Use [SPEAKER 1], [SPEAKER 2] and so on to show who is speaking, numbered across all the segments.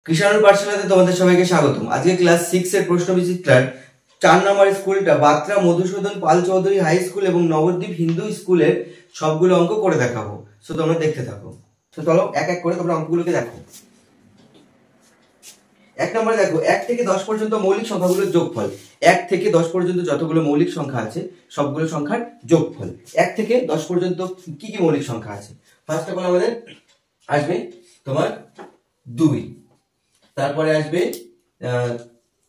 [SPEAKER 1] কৃষাণুর পাঠশালাতে তোমাদের সবাইকে স্বাগতম। আজকে ক্লাস 6 এর প্রশ্ন বিচিত্রার 4 নম্বর স্কুলটা বাত্রা মধুসূদন পাল চৌধুরী হাই স্কুল এবং নবদ্বীপ হিন্দু স্কুলের সবগুলো অঙ্ক করে দেখাবো। সো তোমরা দেখতে থাকো। তো চলো এক এক করে তোমরা অঙ্কগুলোকে দেখো। এক নম্বরে দেখো 1 থেকে 10 পর্যন্ত মৌলিক সংখ্যাগুলোর যোগফল। 1 থেকে 10 পর্যন্ত যতগুলো মৌলিক সংখ্যা আছে সবগুলো সংখ্যার যোগফল। 1 থেকে 10 পর্যন্ত কি কি মৌলিক সংখ্যা আছে? ফার্স্ট অফ অল আমাদের আসবে তোমার 2, তারপরে আসবে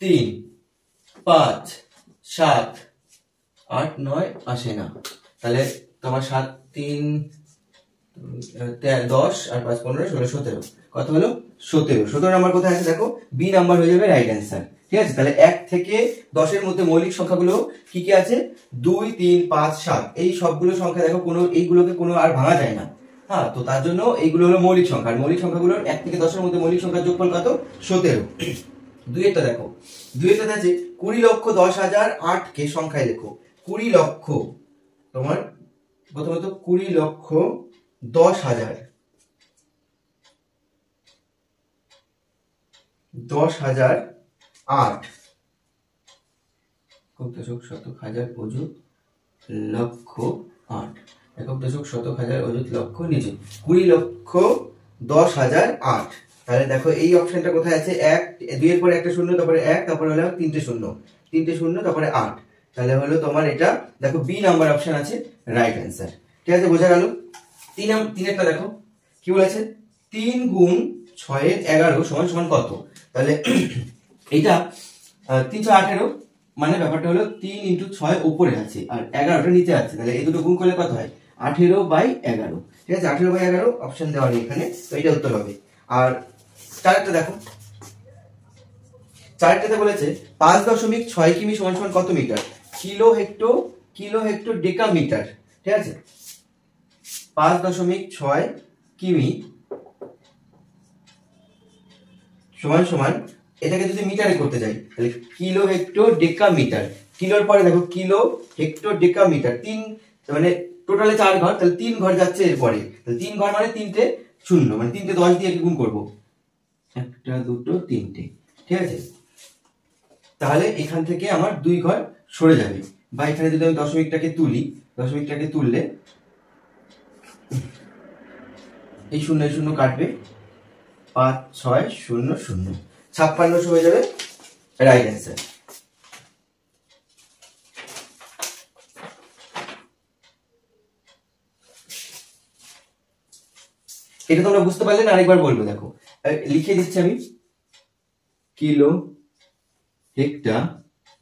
[SPEAKER 1] 3, 5, 7, 8, 9 আসে না, তাহলে তোমার 7, 3, 10 আর 5, 15, 16, 17 কত হলো? 17 নাম্বার কোথায় আছে দেখো, বি নাম্বার হয়ে যাবে রাইট অ্যান্সার। ঠিক আছে, তাহলে 1 থেকে 10 এর মধ্যে মৌলিক সংখ্যাগুলো কি কি আছে? 2, 3, 5, 7 এই সবগুলো সংখ্যা দেখো, কোনো এইগুলোকে কোনো আর ভাঙা যায় না। হ্যাঁ, তো তার জন্য এইগুলো হলো মৌলিক সংখ্যা। আর মৌলিক সংখ্যাগুলোর 1 থেকে 10 এর মধ্যে মৌলিক সংখ্যার যোগফল কত? 17। 2 এরটা দেখো, 2 এরটা আছে 20,10,008 কে সংখ্যায় লেখো। 20 লক্ষ তোমার প্রথমত 20,10,000 10,008 একক দশক শতক হাজার অযুত লক্ষ 8 একক দশক শতক হাজার অযুত লক্ষ নিযুত 20,10,008। তাহলে দেখো এই অপশনটা কোথায় আছে? 1, 2 এর পরে একটা শূন্য, তারপরে 1, তারপরে হলো 3টে শূন্য, 3টে শূন্য, তারপরে 8। তাহলে হলো তোমার এটা দেখো বি নাম্বার অপশন আছে রাইট অ্যান্সার। ঠিক আছে, বোঝা গেল? 3এরটা দেখো কি বলেছে? 3 গুণ 6 এর 11 সমান সমান কত? তাহলে এটা 318, মানে ব্যাপারটা হলো 3 × 6 উপরে আছে আর 11টা নিচে আছে, তাহলে এই দুটো গুণ করলে কত হয়? 18/11। ঠিক আছে, 18/11 অপশন দেওয়া নেই এখানে, তো এটা উত্তর হবে। আর 4টা দেখো, 4টাতে বলেছে 5.6 কিমি সমান সমান কত মিটার? Kilo hectare decametre. ঠিক আছে, 5.6 কিমি সমান সমান, এটাকে যদি মিটারে করতে যাই তাহলে কিলো হেক্টর ডেকামিটার। কিলোর পরে দেখো কিলো হেক্টর ডেকামিটার, 3 মানে টোটালে 4 ঘর, তাহলে 3 ঘর যাচ্ছে এরপরে, তাহলে 3 ঘর মানে 3টে শূন্য, মানে 3টে 10 দিয়ে গুণ করব, 1, 2, 3টে। ঠিক আছে, তাহলে এখান থেকে আমার 2 ঘর সরে যাবে, বা এখানে যদি আমি দশমিকটাকে তুলি, দশমিকটাকে তুললে এই শূন্য শূন্য কাটবে, 5, 6, 0, 0, 56 হয়ে যাবে রাইট অ্যান্সার। এটা তোমরা বুঝতে পারলে না? আরেকবার বলবো, দেখো লিখে দিচ্ছি আমি, কিলো হেক্টর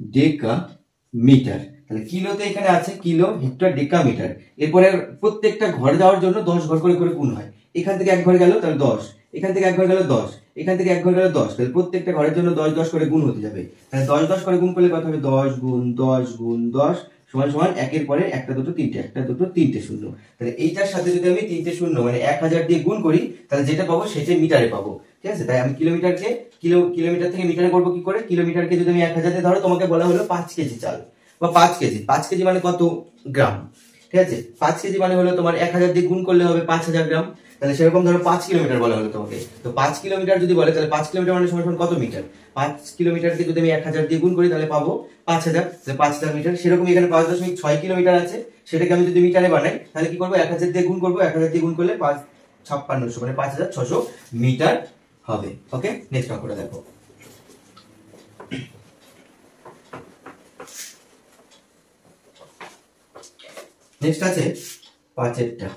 [SPEAKER 1] ডেকা মিটার। তাহলে কিলোতে এখানে আছে কিলো হেক্টর ডেকা মিটার, এরপরে প্রত্যেকটা ঘর যাওয়ার জন্য 10 ঘর করে করে গুণ হয়। এখান থেকে 1 ঘর গেল তাহলে 10, এখান থেকে 1 ঘর গেল 10, এখান থেকে 1 ঘর গেল 10, তাহলে প্রত্যেকটা ঘরের জন্য 10 10 করে গুণ হতে যাবে। তাহলে 10 10 করে গুণ করলে কত হবে? 10 গুণ 10 গুণ 10 সমান সমান একের পরে 1, 2, 3টে, 1, 2, 3টে শূন্য। তাহলে এইটার সাথে যদি আমি 3টে শূন্য মানে 1000 দিয়ে গুণ করি, তাহলে যেটা পাবো সেটা মিটারে পাবো। ঠিক আছে, তাই আমি কিলোমিটারকে কিলোমিটার থেকে মিটারে করবো কি করে? কিলোমিটারকে যদি আমি 1000 দিয়ে, ধরো তোমাকে বলা হলো 5 কেজি চাল বা 5 কেজি, 5 কেজি মানে কত গ্রাম? ঠিক আছে, 5 কেজি মানে হলো তোমার 1000 দিয়ে গুণ করলে হবে 5000 গ্রাম। তাহলে সেরকম ধরো 5 কিলোমিটার বলা হলো তোমাকে, তো 5 কিলোমিটার যদি বলে তাহলে 5 কিলোমিটার মানে সমান কত মিটার? 5 কিলোমিটারকে যদি আমি 1000 দিয়ে গুণ করি তাহলে পাবো 5000, তাহলে 5000 মিটার। সেরকম এখানে 5.6 কিলোমিটার আছে, সেটাকে আমি যদি মিটারে বানাই তাহলে কি করবো? 1000 দিয়ে গুণ করবো, 1000 দিয়ে গুণ করলে 5600 মানে 5600 মিটার হবে। ওকে, নেক্সট অঙ্কটা দেখো। নেক্সট আছে 5এরটা,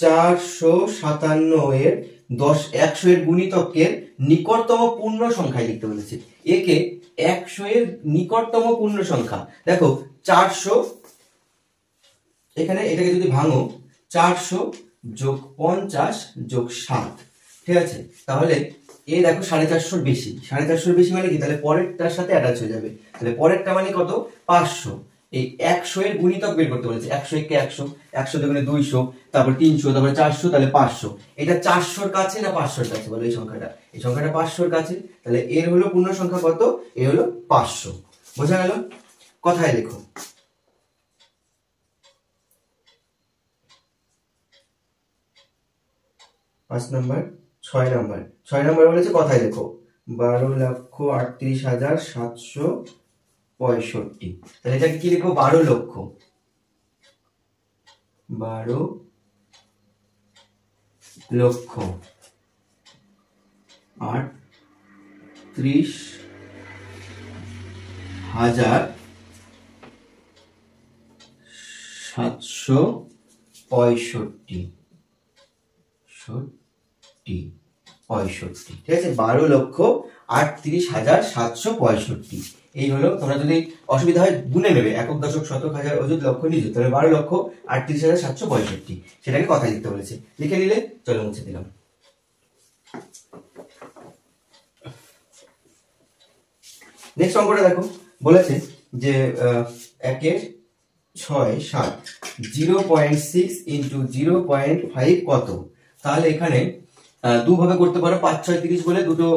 [SPEAKER 1] 457 এর 100 এর গুণিতকের নিকটতম পূর্ণ সংখ্যায় লিখতে বলেছে। একে 100 এর নিকটতম পূর্ণ সংখ্যা। দেখো 400, এখানে এটাকে যদি ভাঙো 400 যোগ 50 যোগ 7, ঠিক আছে, তাহলে এই দেখো 450 বেশি, 450 বেশি মানে কি? তাহলে পরেরটার সাথে অ্যাটাচ হয়ে যাবে, তাহলে পরেরটা মানে কত? 500। এই 100 এর গুণিতক বের করতে বলেছে, 100 কে 100, 100 দুগুণে 200, তারপর 300, তারপর 400, তাহলে 500। এটা 400-র কাছে না 500-র কাছে? বলো এই সংখ্যাটা, এই সংখ্যাটা 500-র কাছে, তাহলে এর হলো পূর্ণ সংখ্যা কত? এ হলো 500। বোঝা গেল? কথায় লেখো। 5 নাম্বার 6 নম্বর, 6 নম্বর বলেছে কথায় লেখো 12,38,765। তাহলে এটাকে কি লিখবো? 12 লক্ষ, 12,38,765। ঠিক আছে, 12,38,765। এই হলো, তোমরা যদি অসুবিধা হয় গুনে নেবে, একক, দশক, শতক, হাজার, অযুত, লক্ষ, নিযুত। তাহলে 12,38,765 সেটাকে কথায় লিখতে বলেছে। লিখে নিলে চলো মুছে দিলাম। নেক্সট অঙ্কটা দেখো, বলেছে যে 1/6, 0.6 ইন্টু 0.5 কত? তাহলে এখানে দুভাবে করতে পারো। 5 6 30 বলে দুটো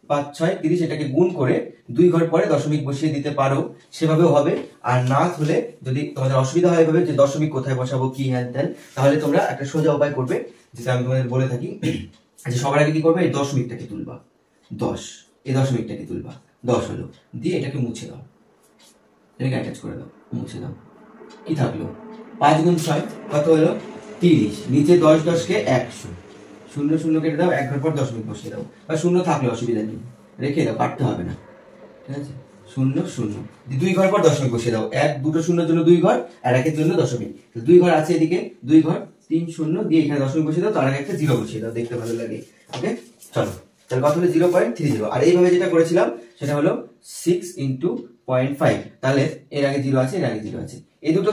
[SPEAKER 1] 5 6 30 এটাকে গুণ করে 2 ঘর পরে দশমিক বসিয়ে দিতে পারো, সেভাবেও হবে। আর না হলে যদি তোমাদের অসুবিধা হয় এভাবে যে দশমিক কোথায় বসাবো কি হ্যান ত্যান, তাহলে তোমরা একটা সোজা উপায় করবে, যেটা আমি তোমাদের বলে থাকি, যে সবার আগে কি করবে? এই দশমিকটাকে তুলবা 10, এই দশমিকটাকে তুলবা 10 হলো, দিয়ে এটাকে মুছে দাও, এটাকে অ্যাটাচ করে দাও, মুছে দাও। কি থাকলো? 5 গুণ 6 কত হলো? 30। নিচে 10 10 কে 100, 0 0 কেটে দাও, 1 ঘর পর দশমিক বসিয়ে দাও, বা শূন্য থাকলে অসুবিধা নেই, রেখে দাও, কাটতে হবে না। ঠিক আছে, 0 0, 2 ঘর পর দশমিক বসিয়ে দাও, 1 দুটো শূন্যের জন্য 2 ঘর, আর 1-এর জন্য দশমিক। 2 ঘর আছে এদিকে, 2 ঘর, 3 0 দিয়ে এখানে দশমিক বসিয়ে দাও, তার আগে একটা 0 বসিয়ে দাও, দেখতে ভালো লাগে। ওকে, চলো তাহলে কত হলো? 0.30। আর এইভাবে যেটা করেছিলাম সেটা হলো 6 ইন্টু 0.5। তাহলে এর আগে 0 আছে, এর আগে 0 আছে, এই দুটো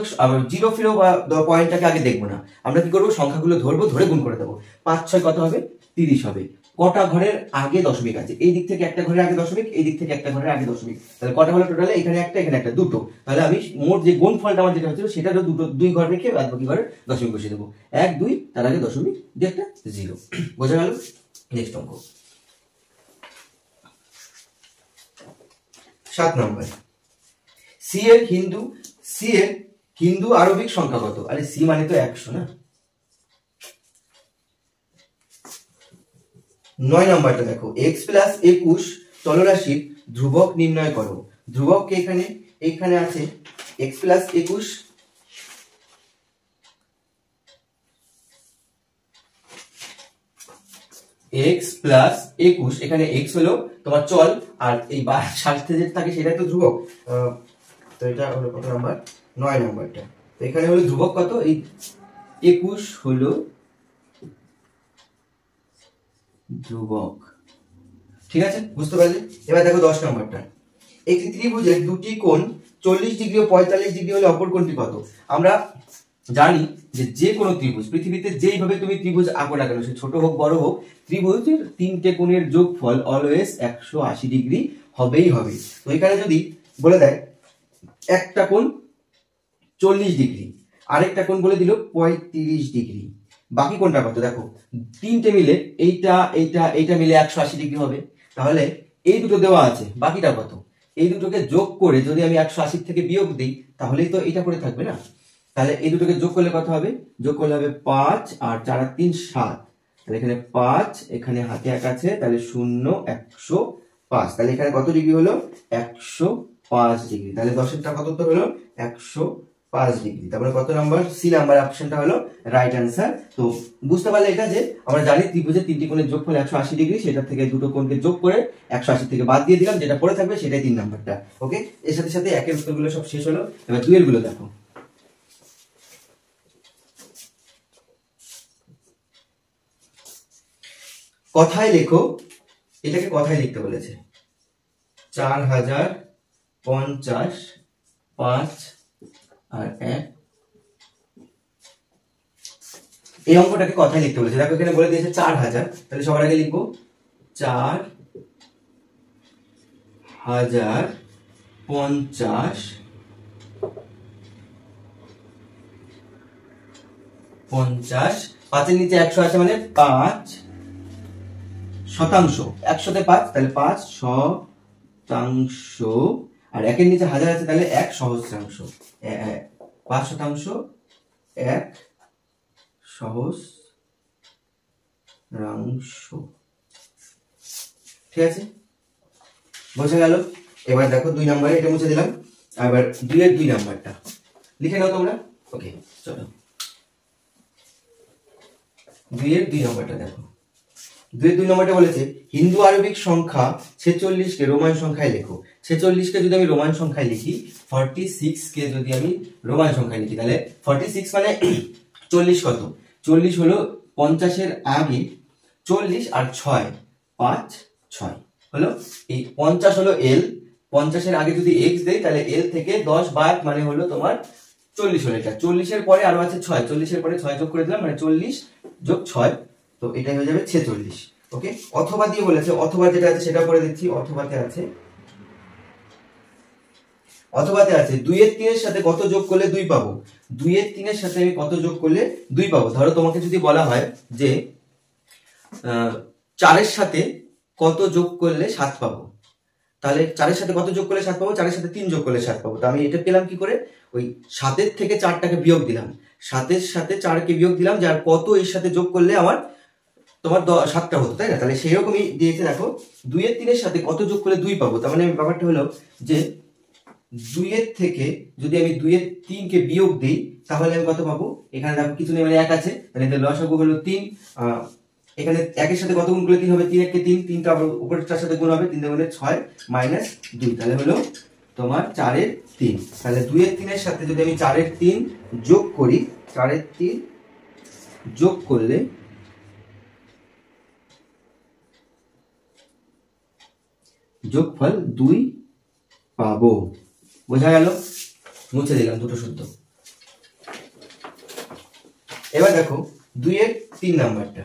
[SPEAKER 1] জিরো ফিরো বা পয়েন্টটাকে আগে দেখবো না, আমরা কি করবো? সংখ্যাগুলো ধরবো, ধরে গুণ করে দেবো। 5 6 কত হবে? 30 হবে। কটা ঘরের আগে দশমিক আছে? এই দিক থেকে একটা ঘরের আগে দশমিক, এই দিক থেকে একটা ঘরের আগে দশমিক, তাহলে কটা হলো টোটালে? এখানে একটা, এখানে একটা, দুটো। তাহলে আমি মোট যে গুণ ফলটা আমার যেটা হচ্ছিল সেটা হলো দুটো, 2 ঘর রেখে বাদ বাকি ঘরে দশমিক বসিয়ে দেবো। 1 2, তার আগে দশমিক, দিয়ে একটা 0। বোঝা গেল? নেক্সট অঙ্ক 7 নম্বর। সি এর হিন্দু আরবিক সংখ্যা কত? আরে সি মানে তো 100 না। 9 নম্বরটা দেখো, x প্লাস 21 চলরাশির ধ্রুবক নির্ণয় করো। ধ্রুবককে এখানে আছে x প্লাস 21, x প্লাস 21, এখানে x হলো তোমার চল, আর এই সাথে যেটা থাকে সেটাই তো ধ্রুবক। তো এটা হলো কত নাম্বার? 9 নম্বরটা। তো এখানে হলো ধ্রুবক কত? এই 21 হলো ধ্রুবক। ঠিক আছে, বুঝতে পারলে? এবার দেখো 10 নম্বরটা। একটি ত্রিভুজের দুটি কোণ 40 ডিগ্রি ও 45 ডিগ্রি হলে অপর কোণটি কত? আমরা জানি যে কোনো ত্রিভুজ, পৃথিবীতে যেইভাবে তুমি ত্রিভুজ আঁকো না কেন, সে ছোট হোক বড় হোক, ত্রিভুজের 3টে কোণের যোগফল অলওয়েজ 180 ডিগ্রি হবেই হবে। তো এখানে যদি বলে দেয় একটা কোণ 40 ডিগ্রি, আরেকটা কোণ বলে দিল 35 ডিগ্রি, বাকি কোণটা কত? দেখো 3টে মিলে এইটা মিলে 180 ডিগ্রি হবে। তাহলে এই দুটো দেওয়া আছে, বাকিটা কত? এই দুটোকে যোগ করে যদি আমি 180 থেকে বিয়োগ দিই, তাহলেই তো এটা করে থাকবে না। তাহলে এই দুটোকে যোগ করলে কত হবে? যোগ করলে হবে 5 আর 4 আর 3 7। তাহলে এখানে 5, এখানে হাতে 1 আছে, তাহলে 0 105। তাহলে এখানে কত ডিগ্রি হলো? 105 ডিগ্রি। তাহলে 10-এরটা কত তো হলো? 105 ডিগ্রি। তারপরে কত নাম্বার? সি নাম্বার অপশনটা হলো রাইট অ্যান্সার। তো বুঝতে পারলে এটা যে আমরা জানি ত্রিভুজের 3টি কোণের যোগফল 180 ডিগ্রি, সেটা থেকে দুটো কোণকে যোগ করে 180 থেকে বাদ দিয়ে দিলাম, যেটা পড়ে থাকবে সেটাই 3 নাম্বারটা। ওকে, এর সাথে সাথে একের উত্তরগুলো সব শেষ হলো। এবার 2 এর গুলো দেখো। কথায় লেখো, এটাকে কথায় লিখতে বলেছে। 4050, 5 আর 1। এই অঙ্কটাকে কথায় লিখতে বলেছে। দেখো এখানে বলে দিয়েছে 4000, তাহলে সবার আগে লিখবো 4050, 5-এর নিচে 100 আছে মানে 5 শতাংশ, 100-তে 5, তাহলে 5 শতাংশ, আর 1-এর নিচে 1000 আছে, তাহলে 1 সহস্রাংশ। 5 শতাংশ 1 সহস্রাংশ। ঠিক আছে, বোঝা গেল। এবার দেখো 2 নম্বরে এটা মুছে দিলাম। এবার 2 এর 2 নাম্বারটা লিখে নাও তোমরা। ওকে, চলো 2 এর 2 নাম্বারটা দেখো। 2 এর 2 নাম্বারটা বলেছে হিন্দু আরবিক সংখ্যা 46 কে রোমান সংখ্যায় লেখো। 46 কে যদি আমি রোমান সংখ্যায় লিখি, 46 কে যদি আমি রোমান সংখ্যায় লিখি, তাহলে 46 মানে 40 কত? 40 হলো 50 এর আগে 40 আর 6 5 6 হলো। এই 50 হলো এল, 50 এর আগে যদি x দেই তাহলে এল থেকে 10 বাদ মানে হলো তোমার 40 হলো। এটা 40 এর পরে আরো আছে 6, 40 এর পরে 6 যোগ করে দিলাম মানে 40 যোগ 6, তো এটাই হয়ে যাবে 46। ওকে, অথবা দিয়ে বলেছে, অথবা যেটা আছে সেটা করে দিচ্ছি। অথবাতে আছে 2 এর 3 এর সাথে কত যোগ করলে 2 পাবো? 2 এর 3 এর সাথে আমি কত যোগ করলে 2 পাবো? ধরো তোমাকে যদি বলা হয় যে 4 এর সাথে কত যোগ করলে 7 পাবো, তাহলে 4 এর সাথে কত যোগ করলে 7 পাবো? 4 এর সাথে 3 যোগ করলে 7 পাবো। তো আমি এটা পেলাম কি করে? ওই 7 এর থেকে 4টাকে বিয়োগ দিলাম, 7 এর সাথে 4 কে বিয়োগ দিলাম, যার কত এর সাথে যোগ করলে আমার তোমার 7টা হতো, তাই না? তাহলে সেই রকমই দিয়েছে দেখো, 2 এর 3 এর সাথে কত যোগ করলে 2 পাবো। তার মানে ব্যাপারটা হলো যে 2 এর থেকে যদি আমি 2 এর 3 কে বিয়োগ দিই তাহলে আমি কত পাবো? এখানে দেখো কিছু নেই মানে 1 আছে, তাহলে এর লসাগু হলো 3। এখানে 1 এর সাথে কত গুণ করলে 3 হবে? 3 একে 3, 3টা আবার উপরেরটার সাথে গুণ হবে, 3 গুণে 6 মাইনাস 2, তাহলে হলো তোমার 4 এর 3। তাহলে 2 এর 3 এর সাথে যদি আমি 4 এর 3 যোগ করি, 4 এর 3 যোগ করলে যোগফল 2 পাবো। বোঝা গেল? মুছে দিলাম দুটো শুদ্ধ। এবার দেখো 2 এর 3 নাম্বারটা।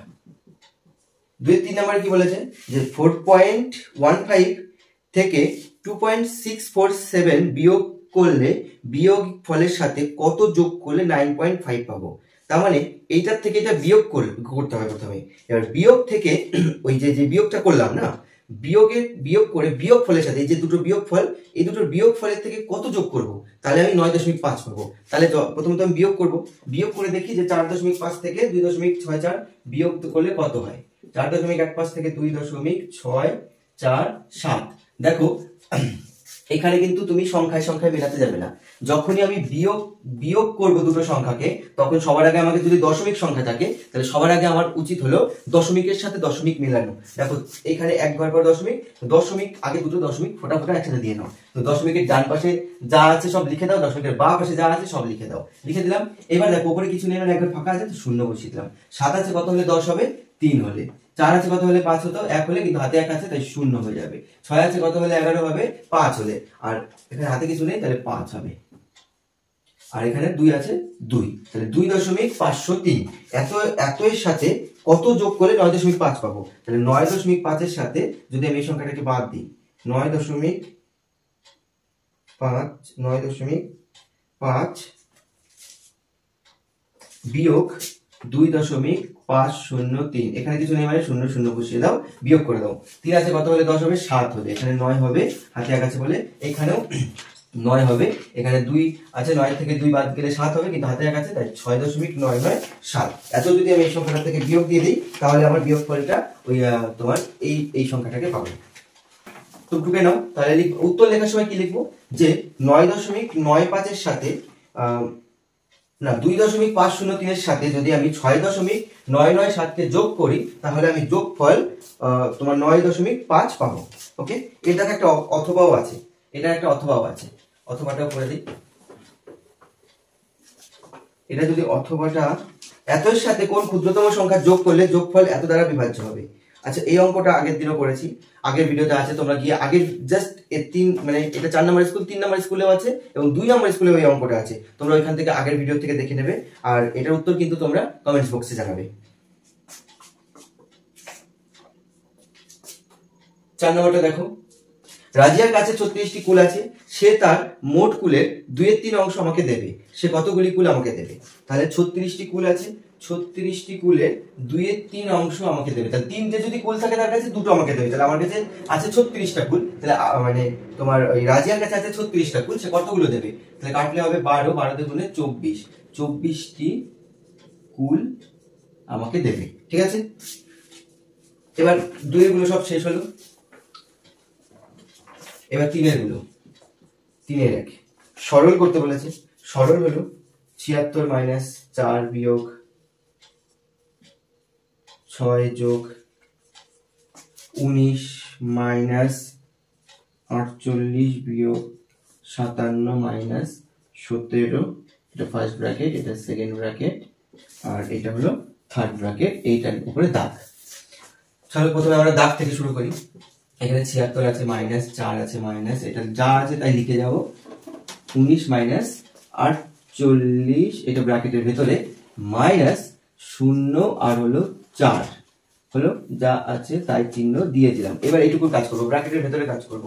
[SPEAKER 1] 2 এর 3 নাম্বার কি বলেছে? যে 4.15 থেকে 2.647 বিয়োগ করলে বিয়োগ ফলের সাথে কত যোগ করলে 9.5 পাবো। তার মানে এইটার থেকে এটা বিয়োগ করতে হবে প্রথমে। এবার বিয়োগ থেকে ওই যে বিয়োগটা করলাম না, বিয়োগ করে বিয়োগ ফলের সাথে এই যে দুটো বিয়োগ ফল, এই দুটোর বিয়োগ ফলের থেকে কত যোগ করব, তাহলে আমি 9.5 পাবো। তাহলে প্রথমত আমি বিয়োগ করব, বিয়োগ করে দেখি যে 4.5 থেকে 2.64 বিয়োগ করলে কত হয়। 4.15 থেকে 2.647। দেখো এখানে কিন্তু তুমি সংখ্যায় সংখ্যায় মেলাতে যাবে না। যখনই আমি বিয়োগ করব দুটো সংখ্যাকে, তখন সবার আগে আমাকে যদি দশমিক সংখ্যা থাকে তাহলে সবার আগে আমার উচিত হলো দশমিকের সাথে দশমিক মেলানো। দেখো এখানে 1 ঘর পর দশমিক আগে দুটো দশমিক ফোটা ফোটা একসাথে দিয়ে নাও। তো দশমিকের ডান পাশে যা আছে সব লিখে দাও, দশমিকের বাঁ পাশে যা আছে সব লিখে দাও। লিখে দিলাম। এবার দেখো উপরে কিছু নেই মানে একবার ফাঁকা আছে, তো শূন্য বসিয়ে দিলাম। 7 আছে কত হলে 10 হবে? 3 হলে। 4 আছে কত হলে 5 হতো? 1 হলে, কিন্তু হাতে 1 আছে তাই 0 হয়ে যাবে। 6 আছে কত হলে 11 হবে? 5 হলে। আর এখানে হাতে কিছু নেই তাহলে 5 হবে। আর এখানে 2 আছে 2, তাহলে 2.503। এত এর সাথে কত যোগ করলে 9.5 পাবো? তাহলে 9.5 এর সাথে যদি আমি এই সংখ্যাটাকে বাদ দিই, 9.5 বিয়োগ 2.503, এখানে কিছু নেই মানে 0 0 বসিয়ে দাও, বিয়োগ করে দাও। 3 আছে কত হলে 10 হবে? 7 হবে। এখানে 9 হবে, হাতে 1 আছে বলে এখানেও 9 হবে। এখানে 2 আছে, 9 থেকে 2 বাদ গেলে 7 হবে, কিন্তু হাতে 1 আছে তাই 6.997। এত যদি আমি এই সংখ্যাটা থেকে বিয়োগ দিয়ে দিই তাহলে আমার বিয়োগফলটা ওই তোমার এই সংখ্যাটাকে পাবো। তো টুকে নাও। তাহলে উত্তর লেখার সময় কি লিখবো? যে 9.95 এর সাথে না 2.503 এর সাথে যদি আমি 6.997 কে যোগ করি তাহলে আমি যোগফল তোমার 9.5 পাবো। ওকে, এটাতে একটা অথবাও আছে, অথবাটাও করে দিই। এটা যদি অথবাটা এতর সাথে কোন ক্ষুদ্রতম সংখ্যা যোগ করলে যোগফল এত দ্বারা বিভাজ্য হবে। আচ্ছা, এই অঙ্কটা আগের দিনও করেছি, আগের ভিডিওতে আছে, তোমরা গিয়ে আগের জাস্ট 3 মানে এটা 4 নম্বর স্কুল, 3 নম্বর স্কুলেও আছে এবং 2 নম্বর স্কুলেও এই অঙ্কটা আছে। তোমরা ওইখান থেকে আগের ভিডিও থেকে দেখে নেবে, আর এটার উত্তর কিন্তু তোমরা কমেন্টস বক্সে জানাবে। 4 নম্বরটা দেখো, রাজিয়ার কাছে 36টি কুল আছে, সে তার মোট কুলের 2/3 অংশ আমাকে দেবে। সে কতগুলি কুল আমাকে দেবে? তাহলে 36টি কুল আছে, 36টি কুলের 2/3 অংশ আমাকে দেবে। তাহলে 3টে যদি কুল থাকে তার কাছে 2টো আমাকে দেবে। তাহলে আমার কাছে আছে 36টা কুল, তাহলে মানে তোমার ওই রাজিয়ার কাছে আছে 36টা কুল, সে কতগুলো দেবে? তাহলে কাটলে হবে 12, 12 দুগুণে 24টি কুল আমাকে দেবে। ঠিক আছে, এবার 2 এর গুলো সব শেষ হলো, এবার 3 এর গুলো, 3 এর 1 সরল করতে বলেছে। সরল হলো 76 মাইনাস 4 বিয়োগ 6 যোগ 19 মাইনাস 48 বিয়োগ 57 মাইনাস 17, এটা ফার্স্ট ব্র্যাকেট, এটা সেকেন্ড ব্র্যাকেট, আর এটা হলো থার্ড ব্র্যাকেট, এইটার উপরে দাগ। চলো প্রথমে আমরা দাগ থেকে শুরু করি। এখানে 76 আছে মাইনাস, 4 আছে মাইনাস, এটা যা আছে তাই লিখে যাব। 19 মাইনাস 48, এটা ব্র্যাকেটের ভেতরে, মাইনাস 0 আর হলো 4, হলো যা আছে তাই চিহ্ন দিয়ে দিলাম। এবার এইটুকু কাজ করবো, ব্র্যাকেটের ভেতরে কাজ করব।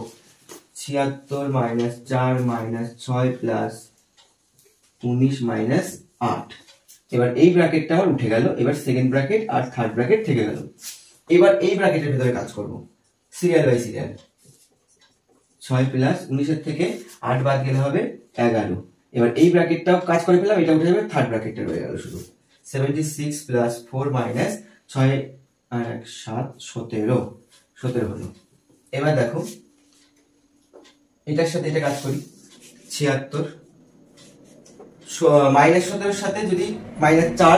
[SPEAKER 1] 76 মাইনাস 4 মাইনাস 6 প্লাস 19 মাইনাস 8। এবার এই ব্র্যাকেটটা আমার উঠে গেল। এবার সেকেন্ড ব্র্যাকেট আর থার্ড ব্র্যাকেট থেকে গেল। এবার এই ব্র্যাকেটের ভেতরে কাজ করব, সিরিয়াল বাই সিরিয়াল। 6 প্লাস 19 এর থেকে 8 বাদ গেলে হবে 11। এবার এই ব্র্যাকেটটাও কাজ করে ফেলাম, এটা উঠে যাবে, থার্ড ব্র্যাকেটটা রয়ে গেল শুধু। 76 প্লাস 4 মাইনাস 6 আর 1 7, 17 হলো। এবার দেখো এটার সাথে এটা কাজ করি। 76 মাইনাস 17 সাথে যদি মাইনাস 4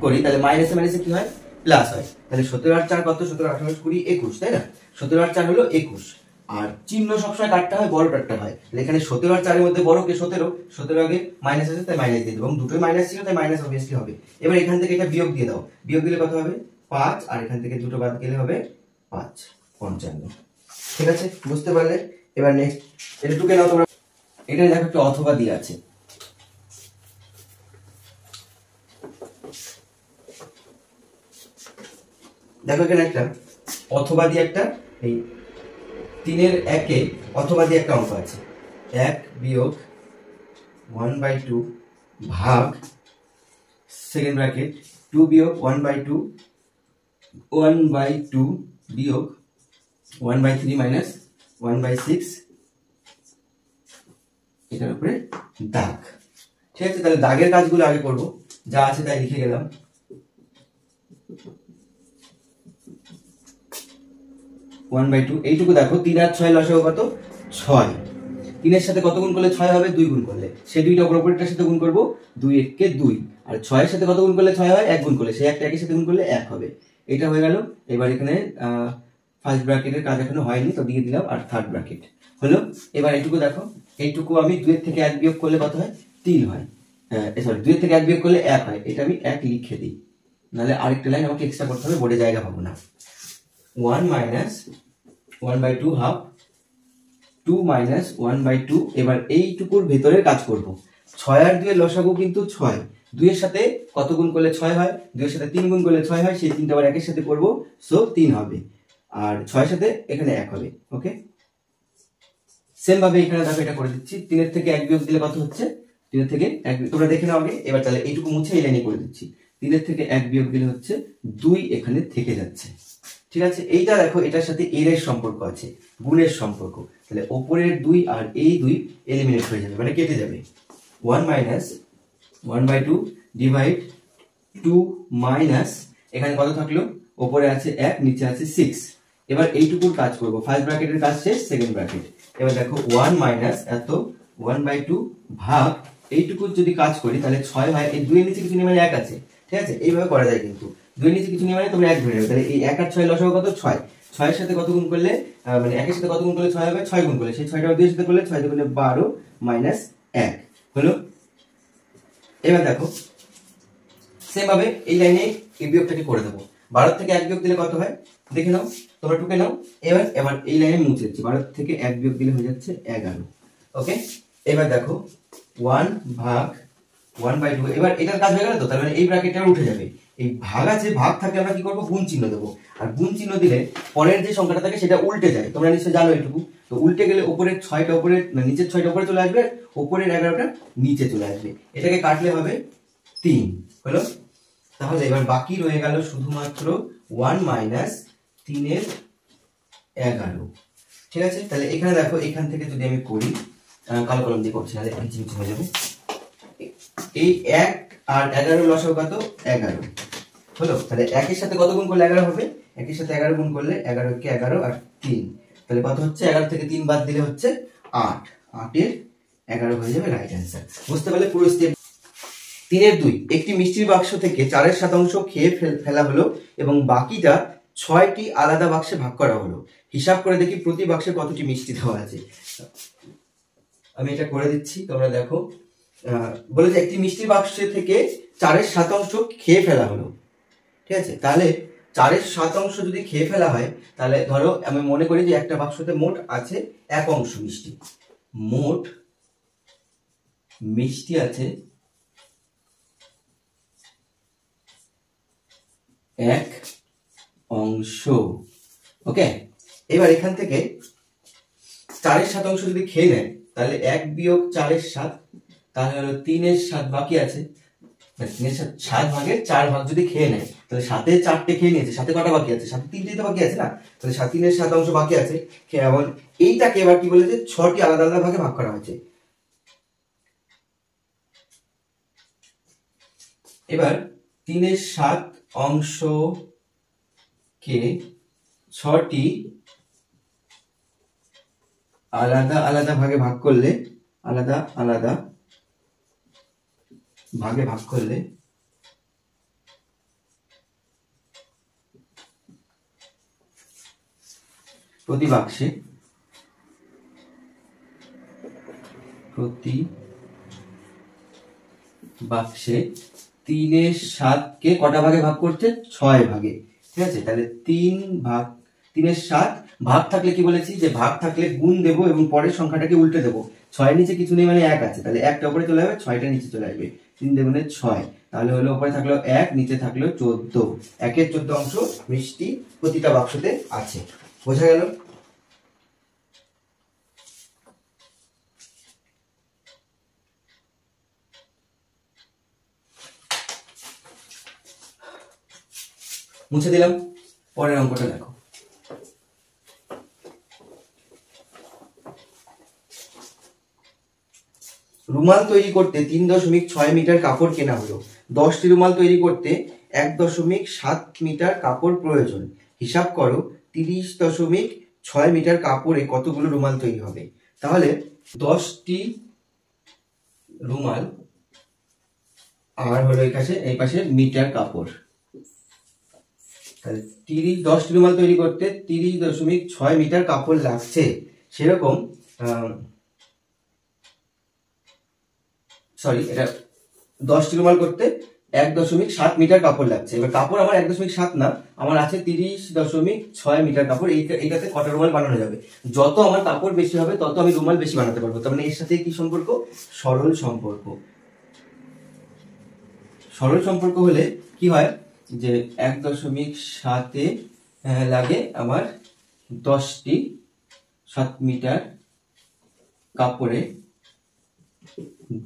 [SPEAKER 1] করি তাহলে মাইনাসে মাইনাসে কি হয়, প্লাস হয়। তাহলে 17 আর 4 কত, 17 18 20 21, তাই না? 17 আর 4 হলো 21। আর চিহ্ন সবসময় কাটটা হয়, বড়টারটা হয়। তাহলে এখানে 17 আর 4 এর মধ্যে বড় কে 17 আগে মাইনাস আছে তাই মাইনাস দিয়ে দেবো, এবং দুটোই মাইনাস ছিল তাই মাইনাস অবভিয়াসলি হবে। এবার এখান থেকে এটা বিয়োগ দিয়ে দাও, বিয়োগ দিলে কত হবে 5, আর এখান থেকে দুটো বাদ গেলে হবে 5, 55। ঠিক আছে, বুঝতে পারলে? এবার নেক্সট এটা টুকে নাও তোমরা। এটা দেখো একটা অথবা দিয়ে আছে, দেখো এখানে একটা অথবা দিয়ে একটা, এই 3 এর 1 এ অথবা দিয়ে একটা অঙ্ক আছে। 1 বিয়োগ 1/2 ভাগ সেকেন্ড ব্র্যাকেট 2 বিয়োগ 1/2 বিয়োগ 1/3 মাইনাস 1/6, এটার উপরে দাগ। ঠিক আছে, তাহলে দাগের কাজগুলো আগে করব, যা আছে তাই লিখে গেলাম। 1/2, এইটুকু দেখো 3 আর 6 লসাগু কত, 6। 3 এর সাথে কত গুণ করলে 6 হবে, 2 গুণ করলে। সেই দুইটা উপরেরটার সাথে গুণ করব, 2 1 কে 2। আর 6 এর সাথে কত গুণ করলে 6 হয়, 1 গুণ করলে। সেই একটা একের সাথে গুণ করলে 1 হবে। এটা হয়ে গেল। এবার এখানে ফার্স্ট ব্র্যাকেটের কাজ এখনো হয়নি, তো দিয়ে দিলাম, আর থার্ড ব্র্যাকেট হলো। এবার এইটুকু দেখো, এইটুকু আমি 2 এর থেকে 1 বিয়োগ করলে কত হয়, 3 হয়। সরি, 2 এর থেকে 1 বিয়োগ করলে 1 হয়। এটা আমি 1 লিখে দিই, নাহলে আরেকটা লাইন আমাকে এক্সট্রা করতে হবে, বোর্ডে জায়গা পাবো না। 1 মাইনাস 1/2 হাফ, 2 মাইনাস 1/2। এবার এইটুকুর ভেতরের কাজ করব। 6 আর 2 এর লসাগু কিন্তু 6। 2 এর সাথে কত গুণ করলে 6 হয়, 2 এর সাথে 3 গুণ করলে 6 হয়। সেই 3টা আবার 1 এর সাথে করব, সো 3 হবে। আর 6 এর সাথে এখানে 1 হবে। ওকে, সেম ভাবে এখানে দেখো এটা করে দিচ্ছি। 3 এর থেকে 1 বিয়োগ দিলে কত হচ্ছে, 3 এর থেকে 1 তোমরা দেখে নাও আগে। এবার তাহলে এইটুকু মুছে এই লাইনে করে দিচ্ছি। 3 এর থেকে 1 বিয়োগ দিলে হচ্ছে 2 এখানে থেকে যাচ্ছে। ঠিক আছে, এইটা দেখো এটার সাথে এর সম্পর্ক আছে, গুণের সম্পর্ক। তাহলে উপরের 2 আর এই 2 এলিমিনেট হয়ে যাবে, মানে কেটে যাবে। 1 মাইনাস 1/2 ডিভাইড 2 মাইনাস, এখানে কত থাকলো, উপরে আছে 1, নিচে আছে 6। এবার এইটুকুর কাজ করব, ফার্স্ট ব্র্যাকেটের কাজ শেষ, সেকেন্ড ব্র্যাকেট। এবার দেখো 1 মাইনাস এত 1/2 ভাগ এইটুকুর যদি কাজ করি তাহলে 6 হয়। এই 2 এর নিচে কিছু নেই মানে 1 আছে। ঠিক আছে, এইভাবে করা যায় কিন্তু। 2 এর নিচে কিছু নেই মানে তোমরা 1 ধরে নেবে। তাহলে এই 1 আর 6 লসাগু কত, 6। 6 এর সাথে কত গুণ করলে, মানে 1 এর সাথে কত গুণ করলে 6 হবে, 6 গুণ করলে। সেই 6টা 2 এর সাথে করলে 6 গুণে 12 মাইনাস 1 হলো। এবার দেখো সেম ভাবে এই লাইনে এই বিয়োগটাকে করে দেবো। 12 থেকে 1 বিয়োগ দিলে কত হয় দেখে নাও, তোমরা টুকে নাও। এবার এই লাইনে মুছে দিচ্ছি, 12 থেকে 1 বিয়োগ দিলে হয়ে যাচ্ছে 11। ওকে, এবার দেখো 1 ভাগ 1/2। এবার এটার কাজ হয়ে গেল তো, তার মানে এই ব্র্যাকেটটা উঠে যাবে। এই ভাগ আছে, ভাগ থাকলে আমরা কি করবো, গুণ চিহ্ন দেবো। আর গুণ চিহ্ন দিলে পরের যে সংখ্যাটা থাকে সেটা উল্টে যায়, তোমরা নিশ্চয়ই জানো এটুকু। তো উল্টে গেলে উপরের 6টা উপরে, নিচের 6টা উপরে চলে আসবে, উপরের 11টা নিচে চলে আসবে। এটাকে কাটলে হবে 3 হলো। তাহলে এবার বাকি রয়ে গেল শুধুমাত্র 1 মাইনাস 3 এর 11। ঠিক আছে, তাহলে এখানে দেখো, এখান থেকে যদি আমি করি, কালো কলম দিয়ে করছি নাহলে চিমচিম হয়ে যাবে। এই 1 আর 11 লসাগু কত, 11 হলো। তাহলে 1 এর সাথে কত গুণ করলে 11 হবে, একের সাথে 11 গুণ করলে 11 কে 11 আর 3, তাহলে কত হচ্ছে? 11 থেকে 3 বাদ দিলে হচ্ছে 8, 8 এর 11 হয়ে যাবে রাইট অ্যান্সার। বুঝতে পারলে পুরো স্টেপ। 3-2, একটি মিষ্টির বাক্স থেকে 4% খেয়ে ফেলা হলো এবং বাকিটা 6টি আলাদা বাক্সে ভাগ করা হলো। হিসাব করে দেখি প্রতি বাক্সে কতটি মিষ্টি দেওয়া আছে। আমি এটা করে দিচ্ছি, তোমরা দেখো। বলে যে একটি মিষ্টির বাক্স থেকে 4% খেয়ে ফেলা হলো, ঠিক আছে? তাহলে 4% যদি খেয়ে ফেলা হয়, তাহলে ধরো আমি মনে করি যে একটা বাক্সতে মোট আছে 1 অংশ মিষ্টি, মোট মিষ্টি আছে 1 অংশ। ওকে, এবার এখান থেকে 4% যদি খেয়ে নেয়, তাহলে 1 বিয়োগ 4/7, তাহলে হলো 3/7 বাকি আছে। 7 ভাগের 4 ভাগ যদি খেয়ে নেয়, তাহলে 7-এ 4টে খেয়ে নিয়েছে, 7-এ কটা বাকি আছে? 7-এ 3টেই তো বাকি আছে না, তাহলে 3/7 অংশ বাকি আছে। এবং এইটাকে এবার কি বলেছে? 6টি আলাদা আলাদা ভাগে ভাগ করা হয়েছে। এবার 3/7 অংশকে 6টি আলাদা আলাদা ভাগে ভাগ করলে, আলাদা আলাদা ভাগে ভাগ করলে প্রতি বাক্সে 3/7কে কটা ভাগে ভাগ করছে? 6 ভাগে, ঠিক আছে? তাহলে 3/7 ভাগ থাকলে কি বলেছি যে ভাগ থাকলে গুণ দেবো এবং পরের সংখ্যাটাকে উল্টে দেবো। 6 নিচে কিছু নেই মানে 1 আছে, তাহলে 1টা উপরে চলে যাবে, 6টা নিচে চলে আসবে। 3 দেগুণে 6, তাহলে হলো উপরে থাকলো 1, নিচে থাকলো 14। 1-এর 14 অংশ মিষ্টি প্রতিটা বাক্সতে আছে। বোঝা গেল? মুছে দিলাম। পরের অঙ্কটা দেখো। রুমাল তৈরি করতে 3.6 মিটার কাপড় কেনা হলো। 10টি রুমাল তৈরি করতে 1.7 মিটার কাপড় প্রয়োজন। হিসাব করো 30.6 মিটার কাপড়ে কতগুলো রুমাল তৈরি হবে। তাহলে 10টি রুমাল আর হলো এই পাশে মিটার কাপড়, তাহলে 10টি রুমাল তৈরি করতে 30.6 মিটার কাপড় লাগছে। সেরকম এটা 10টি রুমাল করতে 1.7 মিটার কাপড় লাগছে। এবার কাপড় আমার 1.7 না, আমার আছে 30.6 মিটার কাপড়। এইটাতে কটা রুমাল বানানো যাবে? যত আমার কাপড় বেশি হবে তত আমি রুমাল বেশি বানাতে পারবো। তার মানে এর সাথে কি সম্পর্ক? সরল সম্পর্ক। সরল সম্পর্ক হলে কি হয় যে 1.7-এ লাগে আমার 10টি 7 মিটার কাপড়ে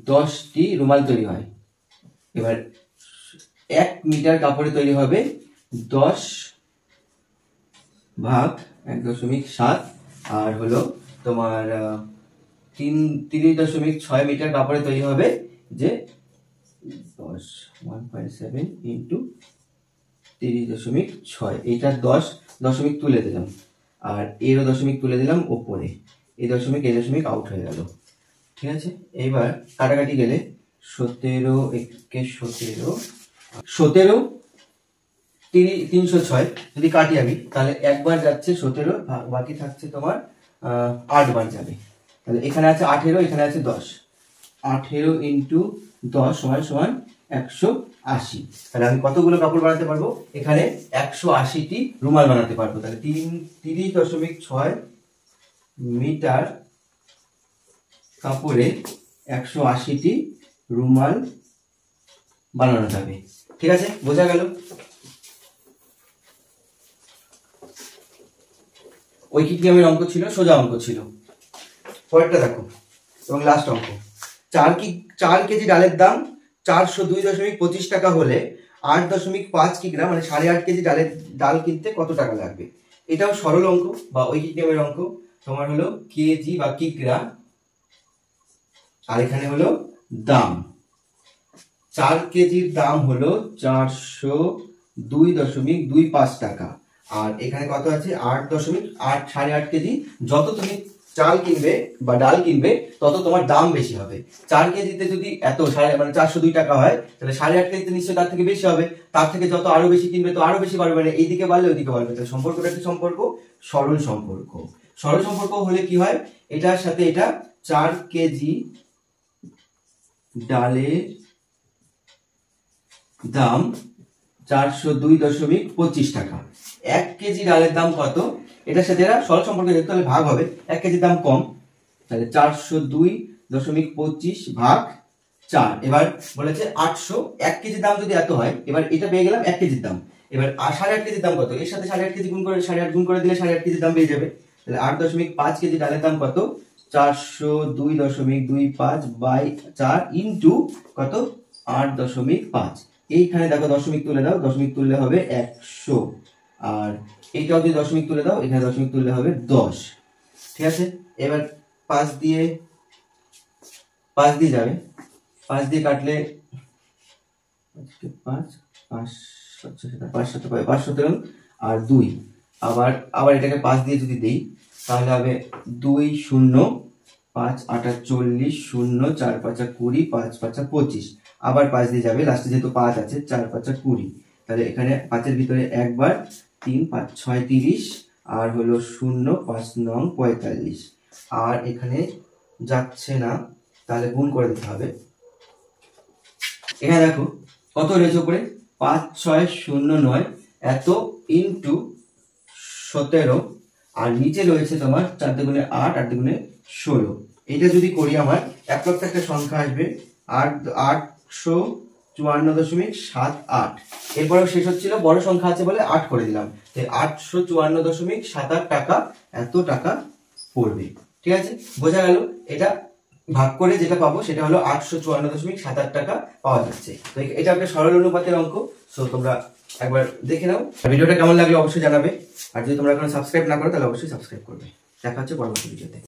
[SPEAKER 1] 10টি রুমাল তৈরি হয়। এবার 1 মিটার কাপড়ে তৈরি হবে 10 ভাগ 1.7, আর হলো তোমার 30.6 মিটার কাপড়ে তৈরি হবে যে 1.7 ইন্টু 30.6। এইটা 10 দশমিক তুলে দিলাম, আর এরও দশমিক তুলে দিলাম ওপরে। এই দশমিক আউট হয়ে গেল, ঠিক আছে? এইবার কাটাকাটি গেলে 17 একে 17 306 যদি কাটি আমি, তাহলে একবার যাচ্ছে 17, বাকি থাকছে তোমার 8 বার যাবে। তাহলে এখানে আছে 18, এখানে আছে 10। 18 ইন্টু 10 সমান 180। তাহলে আমি কতগুলো কাপড় বানাতে পারবো? এখানে 180টি রুমাল বানাতে পারবো। তাহলে 30.6 মিটার কাপড়ে 180টি রুমাল বানানো যাবে। ঠিক আছে, বোঝা গেল? ঐকিক নিয়মের অঙ্ক ছিল, সোজা অঙ্ক ছিল। পরেরটা দেখো এবং লাস্ট অঙ্ক। 4 কেজি ডালের দাম 402.25 টাকা হলে 8.5 কিগ্রা মানে 8.5 কেজি ডাল কিনতে কত টাকা লাগবে? এটাও সরল অঙ্ক বা ঐকিক নিয়মের অঙ্ক। তোমার হলো কেজি বা কিগ্রা, আর এখানে হলো দাম। 4 কেজির দাম হলো 402.25 টাকা, আর এখানে কত আছে 8.8 কেজি। যত তুমি চাল কিনবে বা ডাল কিনবে তত তোমার দাম বেশি হবে। 4 কেজিতে যদি এত মানে 402 টাকা হয়, তাহলে 8.5 কেজিতে নিশ্চয়ই তার থেকে বেশি হবে। তার থেকে যত আরো বেশি কিনবে তো আরো বেশি বাড়বে, মানে এইদিকে বাড়লে ওইদিকে বাড়বে। তাহলে সম্পর্কটা কি সম্পর্ক? সরল সম্পর্ক। সরল সম্পর্ক হলে কি হয়, এটার সাথে এটা 4 কেজি ডালের দাম 402.25 টাকা। 1 কেজি ডালের দাম কত? এটার সাথে এরা সরল সম্পর্ক যেহেতু তাহলে ভাগ হবে, 1 কেজির দাম কম, তাহলে 402.25 ভাগ 4। এবার বলেছে 800, 1 কেজির দাম যদি এত হয়, এবার এটা পেয়ে গেলাম 1 কেজির দাম। এবার 8.5 কেজির দাম কত? এর সাথে 8.5 কেজি গুণ করে 8.5 গুণ করে দিলে 8.5 কেজির দাম পেয়ে যাবে। তাহলে 8.5 কেজি ডালের দাম কত? 402.25 বাই 4 ইন্টু কত? 8.5। এইখানে দেখো দশমিক তুলে দাও, দশমিক তুললে হবে 100, আর এইটাও যদি দশমিক তুলে দাও, এখানে দশমিক তুললে হবে 10। ঠিক আছে, এবার 5 দিয়ে যাবে, 5 দিয়ে কাটলে 5 আর 2, আবার এটাকে 5 দিয়ে যদি দেই তাহলে হবে 2 0 5 8 40 0 4 5 20 5 5 25। আবার 5 দিয়ে যাবে, লাস্টে যেহেতু 5 আছে, 4 5 20। তাহলে এখানে 5-এর ভিতরে একবার 3 5 6 30, আর হলো 0 5 9 45, আর এখানে যাচ্ছে না, তাহলে গুণ করে দিতে হবে। এখানে দেখো কত রয়েছে উপরে, 5 6 0 9 এত ইন্টু 17, আর নিচে রয়েছে তোমার 4 দুগুণে 8 8 দুগুণে 16। এটা যদি করি আমার একমাত্র একটা সংখ্যা আসবে 854.78। এরপরেও শেষ হচ্ছিল, বড় সংখ্যা আছে বলে 8 করে দিলাম, 854.78 টাকা, এত টাকা পড়বে। ঠিক আছে, বোঝা গেল? এটা ভাগ করে যেটা পাবো সেটা হলো 854.78 টাকা পাওয়া যাচ্ছে। তো এটা একটা সরল অনুপাতের অঙ্ক। সো তোমরা একবার দেখে নাও। ভিডিওটা কেমন লাগলো অবশ্যই জানাবে, আর যদি তোমরা এখনো সাবস্ক্রাইব না করো তাহলে অবশ্যই সাবস্ক্রাইব করবে। দেখা হচ্ছে পরবর্তী ভিডিওতে।